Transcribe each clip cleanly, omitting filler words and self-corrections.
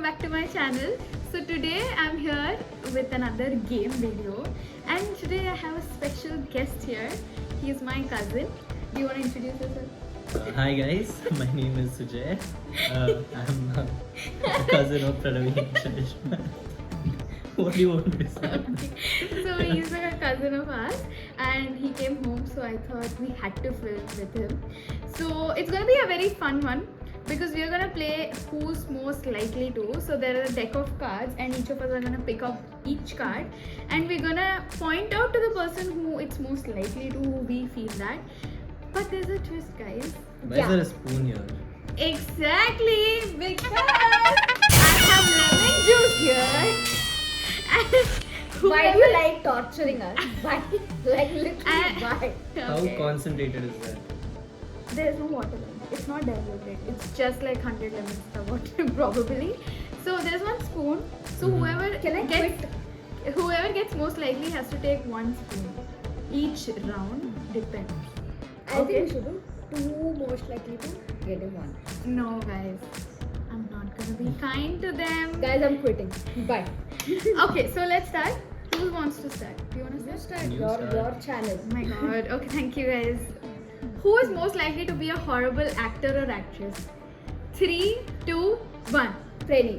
back to my channel. So today I'm here with another game video, and today I have a special guest here. He is my cousin. Do you want to introduce yourself? Hi guys, my name is Sujay. I'm a cousin of Pranavi and Sharishma. What do you want me to say? Okay. So he's like a cousin of ours, and he came home, so I thought we had to film with him. So it's gonna be a very fun one because we are gonna play who's most likely to. So there are a deck of cards, and each of us are gonna pick up each card, and we're gonna point out to the person who it's most likely to, who we feel that. But there's a twist, guys. Why is there a spoon here? Exactly, because I have lemon juice here. Why do you like torturing us? Why? Like literally why? How Okay. concentrated is that? There is no water in it. It's not diluted. It's just like 100 lemons of water probably. So there's one spoon. So Mhm. whoever gets most likely has to take one spoon. Each round depends. I think we should do two most likely to get in one. No, guys. I'm not gonna be kind to them. Guys, I'm quitting. Bye. Okay, so let's start. Who wants to start? Do you want to start? You Your start. channel. Oh my god. Okay, thank you guys. Who is most likely to be a horrible actor or actress? 3, 2, 1. Prani.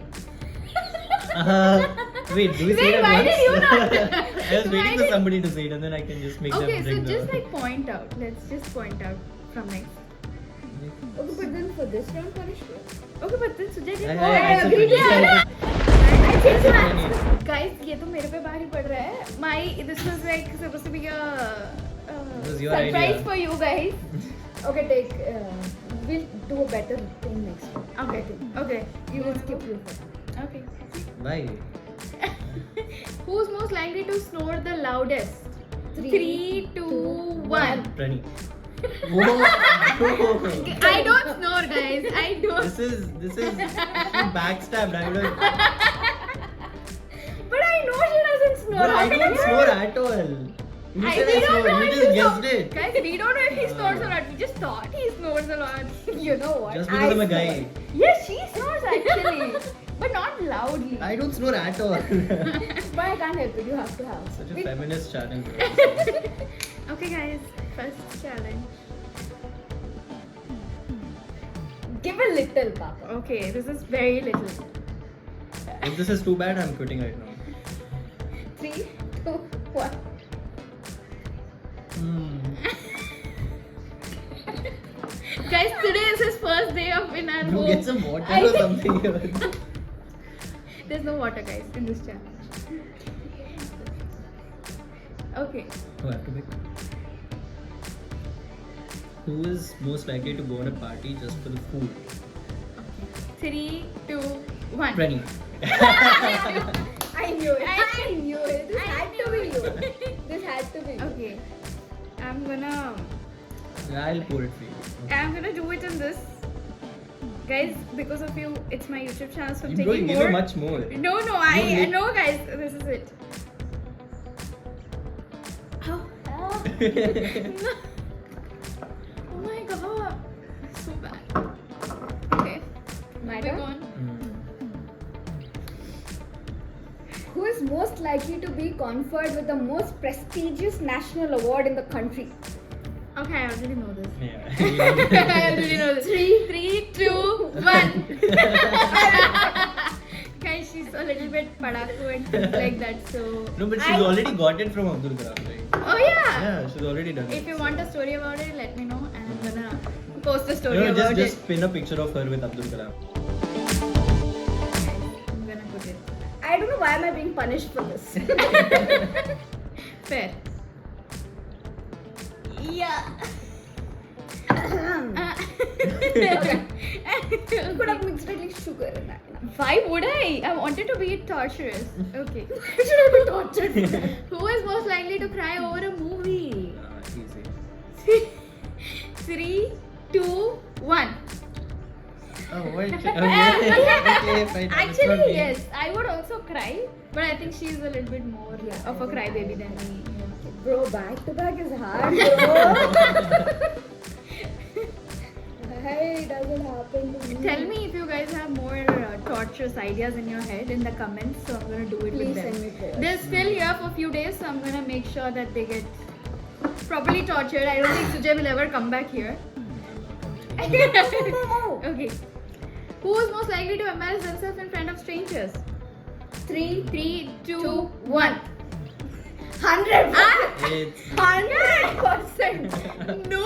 Wait, do we say Wait, it at why once? did you not? I was Why waiting for did- somebody to say it and then I can just make Okay, them so drink just the... like point out. Let's just point out from next. Okay, but then for this round punishment. Okay, but then Sujay did I said agree, Prani. yeah. I changed my Prani. answer. Guys, ये तो मेरे पे भारी पड़ रहा है. This was like supposed to be a It was your surprise idea. for you guys. Okay, take. We'll do a better thing next time. Okay, okay. You will skip you first. Okay. Bye. Who's most likely to snore the loudest? 3, 2, 1. Prani. Whoa. I don't snore, guys. I don't. This is she backstabbed. I would have... But I know she doesn't snore. But How I can didn't I snore at all. You I, said we I don't snore. know You if just he guessed snores. it. Guys, we don't know if he snores or not. We just thought he snores a lot. You know what? Just because I'm a guy. snore. Yes, she snores actually. But not loudly. I don't snore at all. But I can't help it. You have to have. Such a We- feminist channel. Okay, guys. First challenge. Give a little, Papa. Okay, this is very little. If this is too bad, I'm quitting right now. 3, 2, 1. Guys, today is his first day of in our You home. get some water I or think- something here. There's no water, guys, in this challenge. Okay. Oh, I have to pick. Who is most likely to go on a party just for the food? 3, 2, 1. Prani. I knew it. I knew it. This I had to be you. This had to be you. Okay. I'll pour it for you. I'm gonna do it in this. Guys, because of you, it's my YouTube channel, so I'm Bro, you taking gave more. her much more. No, You no, guys, this is it. Oh, oh my god, so bad. Okay, My moving turn? on. Who is most likely to be conferred with the most prestigious national award in the country? Okay, I already know this. Yeah. I already know this. 3, 2, 1. Guys, she's a little bit padaku and things like that, so. No, but she's already got it from Abdul Kalam, right? Oh yeah. Yeah, she's already done it. If you want a story about it, let me know, and I'm gonna post the story You know, about just pin a picture of her with Abdul Kalam. it. I'm gonna put it. I don't know why am I being punished for this. Fair. Yeah. You You could have mixed it like sugar in that. Why would I? I wanted to be torturous. Okay. I should have been tortured. Who is most likely to cry over a movie? Easy. 3, 2, 1. Oh, wait. Okay, okay, fine. It's not Actually, me. yes, I would also cry, but I think she's a little bit more Yeah, of a crybaby than me. Bro, back to back is hard, bro. Hey, does it happen to me? Tell me if you guys have more torturous ideas in your head in the comments, so I'm gonna do it Please with them. send me prayers. They're still here for a few days, so I'm gonna make sure that they get properly tortured. I don't think Sujay will ever come back here. Okay. Who is most likely to embarrass themselves in front of strangers? 3, 2, 1. 100. It's 100%. No.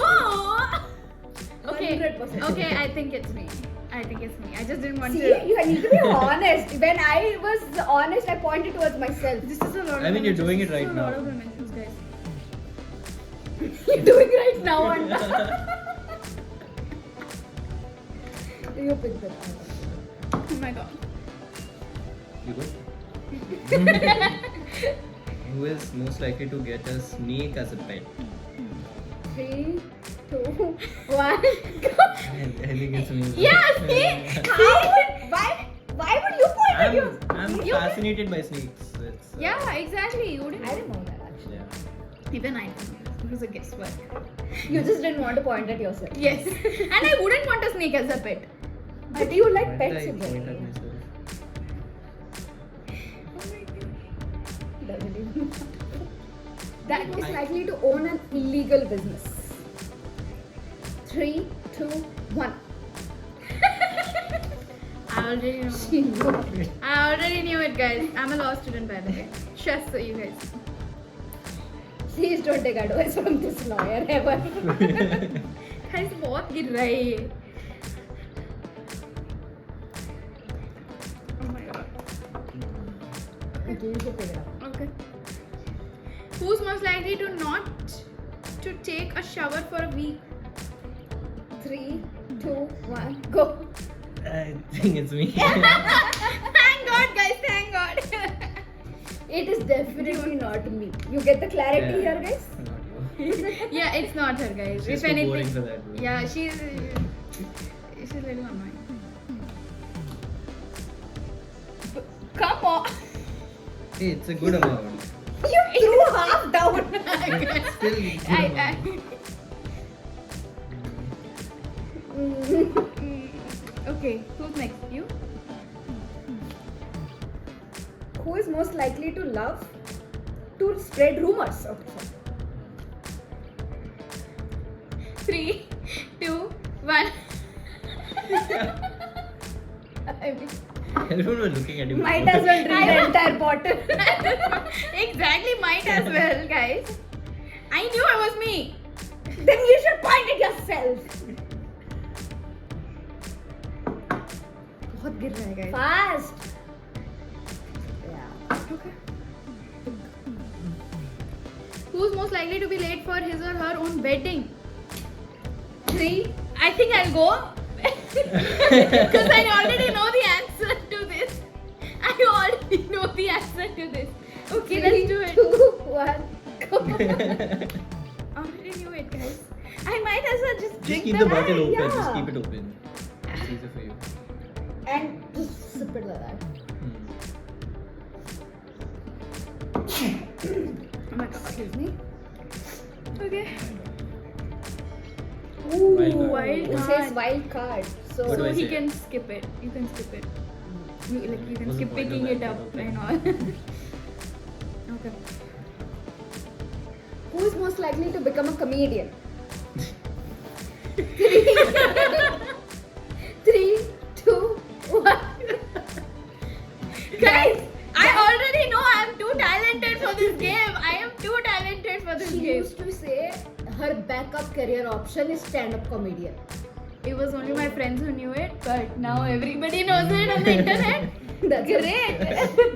Okay. 100%. Okay, I think it's me. I just didn't want See, to. you need to be honest. When I was honest, I pointed towards myself. This is a lot. I mean, you're doing it right A now. lot of dimensions, guys. You're doing right now, and you picked it. Oh my god. You good? Who is most likely to get a snake as a pet? 3, 2, 1, go. I think it's me. Yeah, see? Why would you point at yours? I'm You- fascinated by snakes. It's, Yeah, exactly. You didn't. I didn't know that actually. Yeah. Even I didn't. It was a guesswork. You just didn't want to point at yourself. Yes. And I wouldn't want a snake as a pet. But you like Why pets, did I point at Sujay. myself? Doesn't even. That is likely to own an illegal business. 3, 2, 1. I already know. She knew. I already knew it, guys. I'm a law student, by the way. Just so you guys. Please don't take advice from this lawyer ever. Guys, बहुत गिर रहा है ये. Oh my god. Okay, you should figure it out. Okay. Who's most likely to not to take a shower for a week? 3, 2, 1, go. I think it's me. Thank God, guys. Thank God. It is definitely not me. You get the clarity here, guys? Not you. Yeah, it's not her, guys. She's if too anything, boring for that. Bro. yeah, she's a little annoying. Come on. Hey, it's a good amount. You threw half down. It's still good amount. Okay, who's next? You? Who is most likely to love to spread rumors? Okay, sorry. 3, 2, 1. I mean, Everyone was looking at you. might as well drink the entire bottle. Exactly, might as well, guys. I knew it was me. Then you should point at yourself. बहुत गिर रहा है, guys. Fast. Yeah. Okay. Who's most likely to be late for his or her own wedding? 3. I think I'll go. Because I already know the answer to this. I already know the answer to this. Okay, let's do it. 2, 1, go. Already knew it, guys. I might as well just Just drink keep the the bottle open. yeah. Just keep it open. It's easier for you. And just sip it like that. Oh my god. Excuse me. Okay. Ooh, Wild it card. says wild card. So, What do So I he say? can skip it. You can skip it. You can What's the skip point of picking that? it up Okay. and all. Okay. who is most likely to become a comedian? 3, 2, 1. Guys, I already know I'm too talented for this game. I am too talented for this She game. used to say her backup career option is stand-up comedian. It was only my friends who knew it, but now everybody knows it on the internet. That's Great.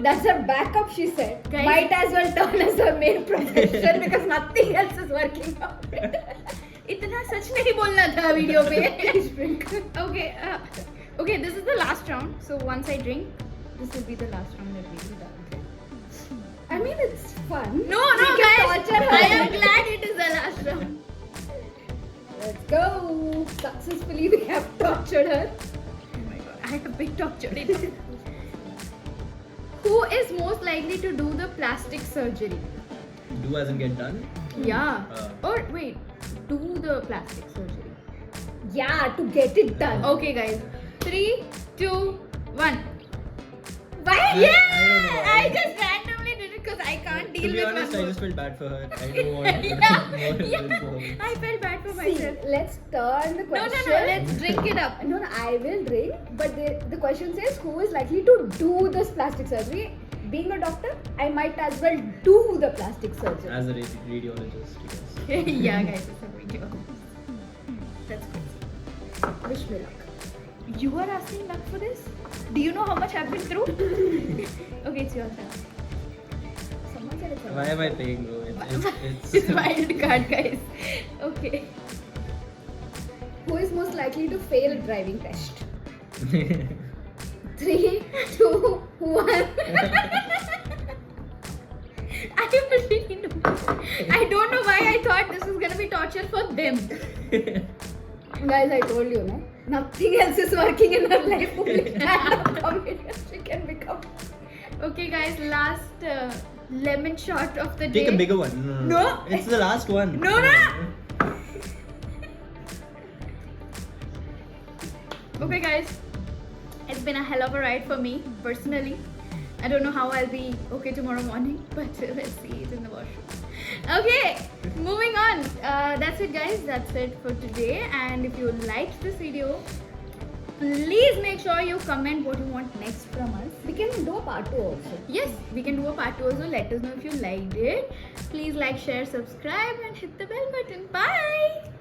That's her backup, she said. Guys- Might as well turn as her main profession because nothing else is working out. इतना सच नहीं बोलना था video पे. Please drink. Okay, okay. This is the last round. So once I drink, this will be the last round that we will done. I mean, it's fun. No, We can guys. torture her. I am glad it is the last round. Let's go. Successfully, we have tortured her. Oh my god, I had to be tortured. Who is most likely to do the plastic surgery? Do as in get done. Yeah. Uh. Or wait, do the plastic surgery. Yeah, to get it done. Okay, guys. 3, 2, 1. Why? Yeah! I I don't know. just randomly did it because I can't deal To be with honest, I one just more. felt bad for her. I don't want to Yeah, more than yeah. this. I felt bad for See, myself. let's turn the No, question. let's drink it up. No, I will drink, but the question says who is likely to do this plastic surgery? Being a doctor, I might as well do the plastic surgery. As a radiologist, yes. Yeah, guys, it's a video. That's good. Wish me luck. You are asking luck for this? Do you know how much I've been through? Okay, it's your turn. Someone said it's Why am I paying, bro? It's wild card, guys. Okay. Who is most likely to fail a driving test? 3, 2, 1. I really know. I don't know why I thought this was gonna be torture for them. Guys, I told you, no? Nothing else is working in her life. Only stand-up comedian she can become. Okay, guys, last lemon shot of the day. Take a bigger one. No. It's the last one. No, no. Okay, guys, it's been a hell of a ride for me personally. I don't know how I'll be okay tomorrow morning, but let's see it in the washroom. Okay, moving on. That's it, guys. That's it for today. And if you liked this video, please make sure you comment what you want next from us. We can do a part 2 also. Yes, we can do a part 2 also. Let us know if you liked it. Please like, share, subscribe, and hit the bell button. Bye.